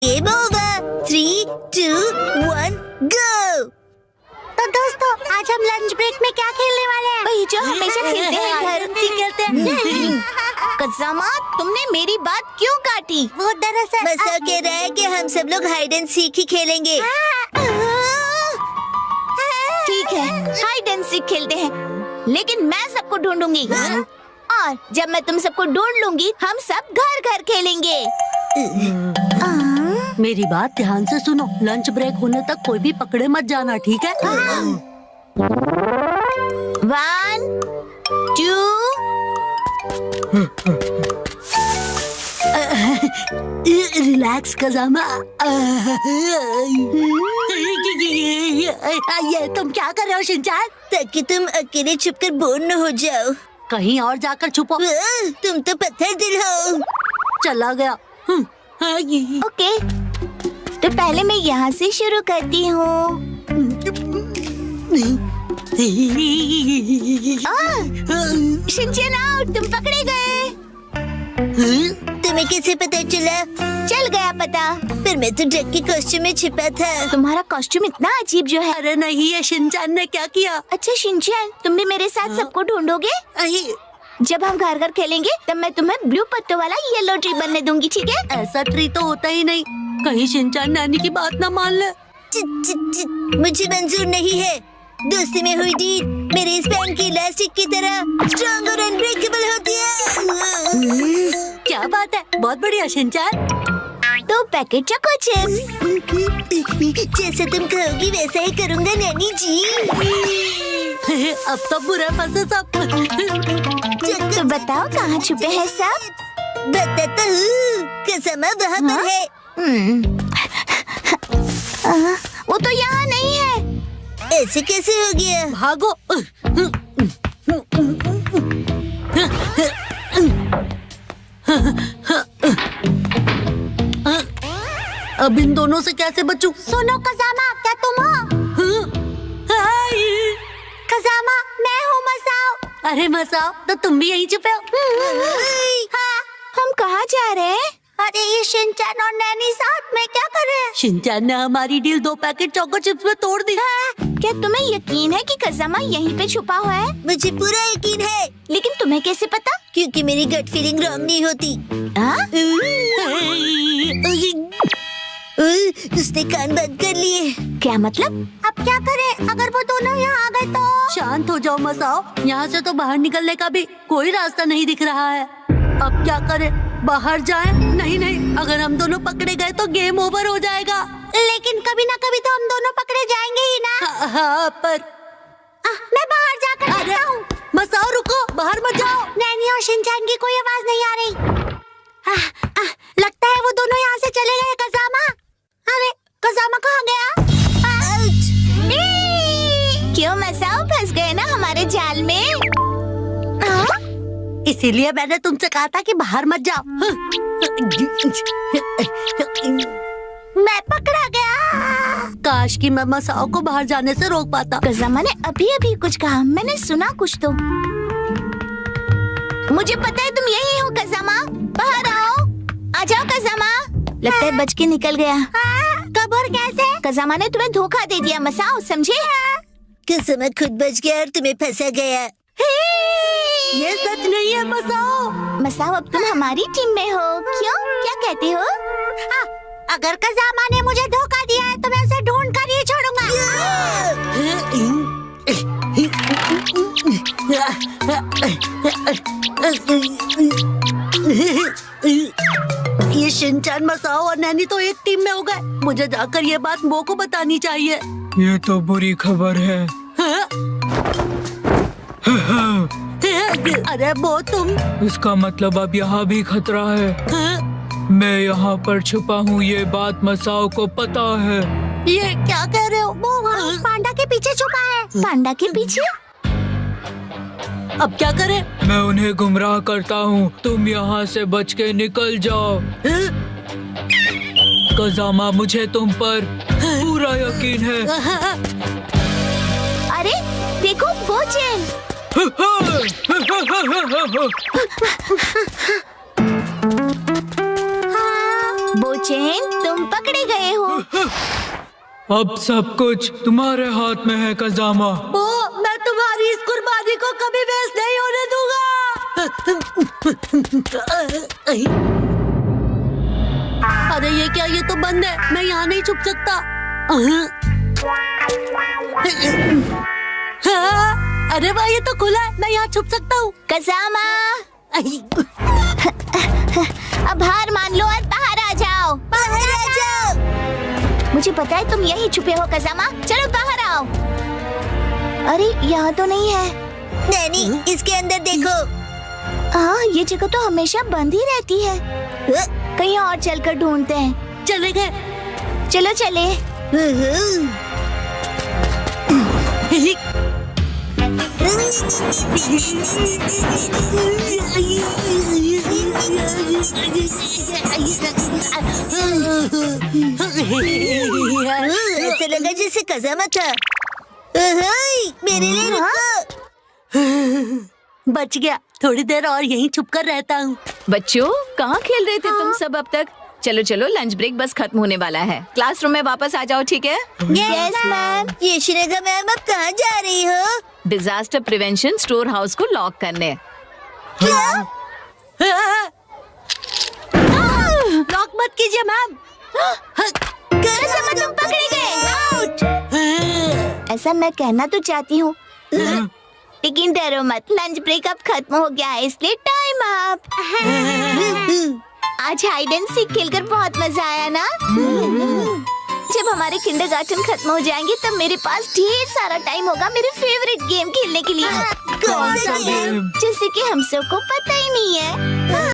Game over. 3, 2, 1, गो। तो दोस्तों, आज हम लंच ब्रेक में क्या खेलने वाले हैं? वही जो हमेशा खेलते हैं, घर से खेलते हैं। कज़ामा, तुमने मेरी बात क्यों काटी? वो दरअसल मसा कह रहा है कि हम सब लोग हाइड एंड सीक ही खेलेंगे। ठीक है, हाइड एंड सीक खेलते हैं, लेकिन मैं सबको ढूंढूंगी। और जब मैं तुम सबको ढूंढ लूंगी, हम सब घर घर खेलेंगे। मेरी बात ध्यान से सुनो, लंच ब्रेक होने तक कोई भी पकड़े मत जाना, ठीक है? 1, 2 रिलैक्स कज़ामा। ये तुम क्या कर रहे हो शिनचान? ताकि तुम अकेले छुपकर बोर न हो जाओ। कहीं और जाकर छुपो। तुम तो पत्थर दिल हो। चला गया। ओके, तो पहले मैं यहाँ से शुरू करती हूँ। शिनचैन आउट, तुम पकड़े गए। तुम्हें कैसे पता चला? चल गया पता। पर मैं तो डक के कॉस्ट्यूम में छिपा था। तुम्हारा कॉस्ट्यूम इतना अजीब जो है। अरे नहीं, ये शिनचान ने क्या किया? अच्छा शिनचैन, तुम भी मेरे साथ सबको ढूंढोगे? जब हम घर घर खेलेंगे तब मैं तुम्हें ब्लू पत्तों वाला येलो ट्री बनने दूंगी, ठीक है? ऐसा ट्री तो होता ही नहीं। कहीं शिनचान नानी की बात ना मान ले। मुझे मंजूर नहीं है। दोस्ती में हुई डील मेरे स्पैन की इलास्टिक की तरह स्ट्रॉन्ग और अनब्रेकेबल होती है। क्या बात है, बहुत बढ़िया शिनचान। 2 packet choco chips. जैसे तुम कहोगी वैसा ही करूँगा नैनी जी। अब तो बुरा फंसे सब। तो बताओ कहाँ छुपे हैं सब? बताता हूँ, कज़ामा वहाँ पर है। वो तो यहाँ नहीं है। ऐसे कैसे हो गया? भागो। अब इन दोनों से कैसे बचूं? सुनो कज़ामा, क्या तुम हो? कज़ामा, मैं हूँ मसाओ। अरे मसाओ, तो तुम भी यहीं छुपे हो? हाँ, हम कहाँ जा रहे हैं? अरे ये शिनचैन और नैनी साथ में क्या कर रहे हैं? शिनचान ने हमारी डील 2 पैकेट चोको चिप्स में तोड़ दी। क्या तुम्हें यकीन है कि कज़ामा यहीं पे छुपा हुआ है? मुझे पूरा यकीन है, लेकिन तुम्हें कैसे पता? क्योंकि मेरी गट फीलिंग रॉन्ग नहीं होती। हाँ? उसने कान बंद कर लिए। क्या मतलब? अब क्या करें? अगर वो दोनों यहाँ आ गए तो? शांत हो जाओ मसाओ, यहाँ से तो बाहर निकलने का भी कोई रास्ता नहीं दिख रहा है। अब क्या करें? बाहर जाएं? नहीं नहीं, अगर हम दोनों पकड़े गए तो गेम ओवर हो जाएगा। लेकिन कभी ना कभी तो हम दोनों पकड़े जाएंगे ही ना। हाँ, पर मैं बाहर जाकर देखता हूँ। मसाओ रुको, बाहर मत जाओ। नैनी और शिनचैन की कोई आवाज नहीं आ रही। लगता है वो दोनों यहाँ से चले गए। कज़ामा, अरे कज़ामा कहाँ गया? क्यों मसाओ, फंस गए ना हमारे जाल में? इसीलिए मैंने तुमसे कहा था कि बाहर मत जाओ। मैं पकड़ा गया। काश कि मैं मसाओ को बाहर जाने से रोक पाता। कज़ामा ने अभी अभी कुछ कहा, मैंने सुना कुछ तो। मुझे पता है तुम यही हो कज़ामा, बाहर आओ। आ जाओ कज़ामा। लगता है बच के निकल गया। कब और कैसे? कज़ामा ने तुम्हें धोखा दे दिया मसाओ, समझे? कज़ामा खुद बच गया और तुम्हें फंसा गया। ये सच नहीं है मसाओ। मसाओ, अब तुम हमारी टीम में हो। क्यों, क्या कहते हो? अगर कज़ामा ने मुझे धोखा दिया है तो मैं उसे ढूंढ कर ही छोड़ूंगा। ये शिनचान, मसाओ और नैनी तो एक टीम में हो गए। मुझे जाकर ये बात मो को बतानी चाहिए। ये तो बुरी खबर है। अरे वो तुम? इसका मतलब अब यहाँ भी खतरा है। मैं यहाँ पर छुपा हूँ, ये बात मसाओ को पता है। ये क्या कह रहे हो? वो वहाँ उस पांडा के पीछे छुपा है। पांडा के पीछे? अब क्या करें? मैं उन्हें गुमराह करता हूँ, तुम यहाँ से बच के निकल जाओ। कज़ामा, मुझे तुम पर पूरा यकीन है। अरे देखो वो चैन। चेन, तुम पकड़े गए हो। अब सब कुछ तुम्हारे हाथ में है कजामा। वो मैं तुम्हारी इस कुर्बानी को कभी वेस्ट नहीं होने दूंगा। अरे ये क्या, ये तो बंद है, मैं यहाँ नहीं छुप सकता। हाँ, अरे वाह, ये तो खुला है, मैं यहाँ छुप सकता हूँ। कजामा, अब हार मान लो और बाहर आ जाओ। बाहर आ जाओ। मुझे पता है तुम यहीं छुपे हो कजामा, चलो बाहर आओ। अरे यहाँ तो नहीं है। नैनी, इसके अंदर देखो। हाँ, ये जगह तो हमेशा बंद ही रहती है। कहीं और चलकर ढूंढते हैं। चले गए। चलो चले। ऐसा लगा जैसे कजामा था। मेरे लिए रुको। बच गया, थोड़ी देर और यहीं छुप कर रहता हूँ। बच्चों, कहाँ खेल रहे थे तुम सब अब तक? चलो चलो, लंच ब्रेक बस खत्म होने वाला है। क्लासरूम में वापस आ जाओ, ठीक है? Yes ma'am. ये शिनेगा मैम, अब कहाँ जा रही हो? डिजास्टर प्रिवेंशन स्टोर हाउस को लॉक करने। क्या? लॉक मत कीजिए मैम। तुम पकड़े गए। आउट। ऐसा मैं कहना तो चाहती हूँ, लेकिन डरो मत, लंच ब्रेक अब खत्म हो गया है, इसलिए टाइम अप। आज हाइड एंड सीक खेलकर बहुत मजा आया ना? जब हमारे किंडरगार्टन खत्म हो जाएंगे तब मेरे पास ढेर सारा टाइम होगा मेरे फेवरेट गेम खेलने के लिए। कौन सा गेम? जैसे कि हम सबको पता ही नहीं है।